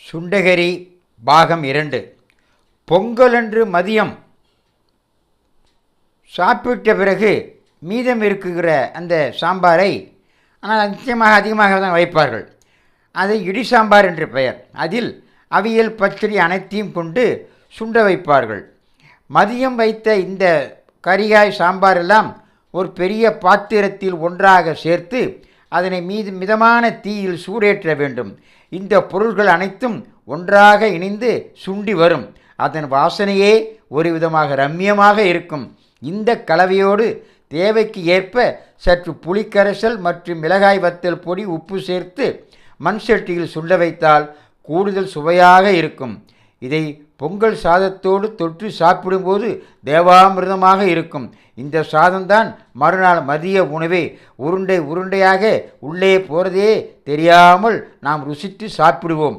சுண்டகரி பாகம் 2. பொங்கலன்று மதியம் சாப்பிட்ட பிறகு மீதம் இருக்குகிற அந்த சாம்பாரை, ஆனால் நிச்சயமாக அதிகமாக தான் வைப்பார்கள். அது இடி சாம்பார் என்று பெயர். அதில் அவியல் பச்சடி அனைத்தையும் கொண்டு சுண்ட வைப்பார்கள். மதியம் வைத்த இந்த கரிகாய் சாம்பார் எல்லாம் ஒரு பெரிய பாத்திரத்தில் ஒன்றாக சேர்த்து அதனை மிதமான தீயில் சூடேற்ற வேண்டும். இந்த பொருள்கள் அனைத்தும் ஒன்றாக இணைந்து சுண்டி வரும். அதன் வாசனையே ஒரு விதமாக ரம்மியமாக இருக்கும். இந்த கலவையோடு தேவைக்கு ஏற்ப சற்று புளிக்கரைசல் மற்றும் மிளகாய் வத்தல் பொடி, உப்பு சேர்த்து மண் சட்டியில் சுண்ட வைத்தால் கூடுதல் சுவையாக இருக்கும். இதை பொங்கல் சாதத்தோடு தொட்டு சாப்பிடும்போது தேவாமிர்தமாக இருக்கும். இந்த சாதம்தான் மறுநாள் மதிய உணவே. உருண்டை உருண்டையாக உள்ளே போகிறதே தெரியாமல் நாம் ருசித்து சாப்பிடுவோம்.